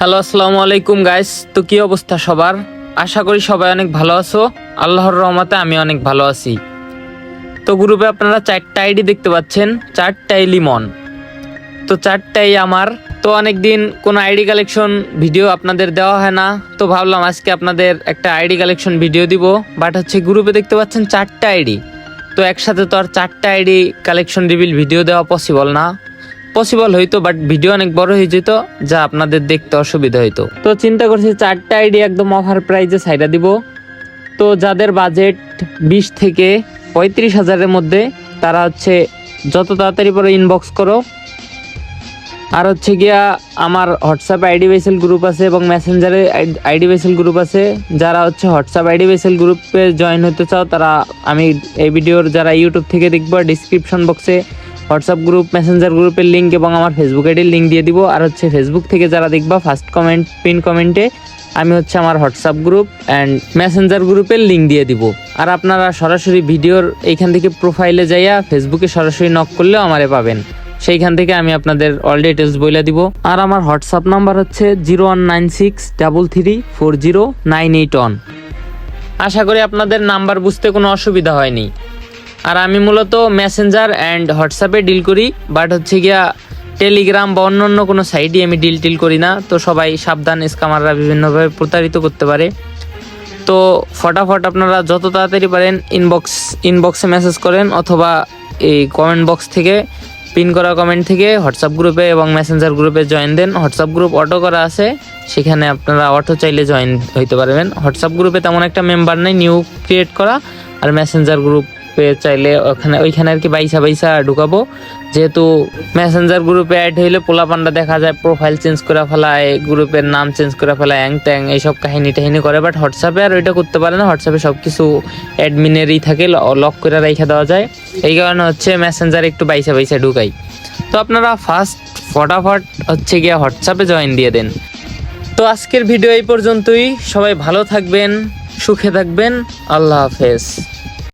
Hello, আসসালামু আলাইকুম guys. তো কি অবস্থা সবার? আশা করি সবাই অনেক ভালো আছো। আল্লাহর রহমতে আমি অনেক ভালো আছি। তো গ্রুপে আপনারা 4টা আইডি দেখতে পাচ্ছেন, 4টাই লিমন। তো 4টাই আমার। তো অনেকদিন কোনো আইডি কালেকশন ভিডিও আপনাদের দেওয়া হয় না, তো ভাবলাম আজকে আপনাদের একটা আইডি কালেকশন ভিডিও দিব। বাট গ্রুপে দেখতে পাচ্ছেন 4টা আইডি। তো একসাথে তো আর 4টা আইডি কালেকশন রিভিল ভিডিও দেওয়া পসিবল না। পসিবল হইতো, বাট ভিডিও অনেক বড় হয়ে যেত, যা আপনাদের দেখতে অসুবিধা হইতো। তো চিন্তা করছি 4টা আইডি একদম অফার প্রাইজে ছাইড়া দিব। তো যাদের বাজেট 20 থেকে 35,000-এর মধ্যে, তারা যত তাড়াতাড়ি পরে ইনবক্স করো। আর গিয়া আমার হোয়াটসঅ্যাপ আইডি বেসেল গ্রুপ আছে এবং মেসেঞ্জারে আইডি বেসেল গ্রুপ আছে। যারা হোয়াটসঅ্যাপ আইডি বেসেল গ্রুপে জয়েন হতে চাও, তারা আমি এই ভিডিওর যারা ইউটিউব থেকে দেখবো, ডিসক্রিপশন বক্সে হোয়াটসঅ্যাপ গ্রুপ, মেসেঞ্জার গ্রুপের লিঙ্ক এবং আমার ফেসবুক আইডির লিঙ্ক দিয়ে দিব। আর ফেসবুক থেকে যারা দেখবা, ফার্স্ট কমেন্ট পিন কমেন্টে আমি আমার হোয়াটসঅ্যাপ গ্রুপ অ্যান্ড মেসেঞ্জার গ্রুপের লিঙ্ক দিয়ে দিব। আর আপনারা সরাসরি ভিডিওর এইখান থেকে প্রোফাইলে যাইয়া ফেসবুকে সরাসরি নক করলেও আমারে পাবেন। সেইখান থেকে আমি আপনাদের অল ডিটেলস বলে দিব। আর আমার হোয়াটসঅ্যাপ নাম্বার 0196334098 আশা করি আপনাদের নাম্বার বুঝতে কোনো অসুবিধা হয়নি। আর আমি মূলত মেসেঞ্জার অ্যান্ড হোয়াটসঅ্যাপে ডিল করি, বাট গিয়া টেলিগ্রাম বা অন্য কোনো সাইটে আমি ডিল করি না। তো সবাই সাবধান, স্ক্যামাররা বিভিন্নভাবে প্রতারিত করতে পারে। তো ফটাফট আপনারা যত তাড়াতাড়ি পারেন ইনবক্সে মেসেজ করেন, অথবা এই কমেন্ট বক্স থেকে পিন করা কমেন্ট থেকে হোয়াটসঅ্যাপ গ্রুপে এবং মেসেঞ্জার গ্রুপে জয়েন দেন। হোয়াটসঅ্যাপ গ্রুপ অটো করা আছে, সেখানে আপনারা অটো চাইলে জয়েন হইতে পারবেন। হোয়াটসঅ্যাপ গ্রুপে তেমন একটা মেম্বার নেই, নিউ ক্রিয়েট করা। আর মেসেঞ্জার গ্রুপে চাইলে ওইখানে আর কি বাইসা ঢুকাবো। যেহেতু মেসেঞ্জার গ্রুপে অ্যাড হইলে পোলাপান্ডা দেখা যায় প্রোফাইল চেঞ্জ করে ফেলায়, গ্রুপের নাম চেঞ্জ করে ফেলায়, অ্যাং ট্যাং এইসব কাহিনী টাহিনী করে। বাট হোয়াটসঅ্যাপে আর ওইটা করতে পারে না। হোয়াটসঅ্যাপে সব কিছু অ্যাডমিনেরই থাকে, লক করে রেখে দেওয়া যায়। এই কারণে মেসেঞ্জার একটু বাইসা ঢুকাই। তো আপনারা ফটাফট গিয়া হোয়াটসঅ্যাপে জয়েন দিয়ে দেন। তো আজকের ভিডিও এই পর্যন্তই। সবাই ভালো থাকবেন, সুখে থাকবেন। আল্লাহ হাফেজ।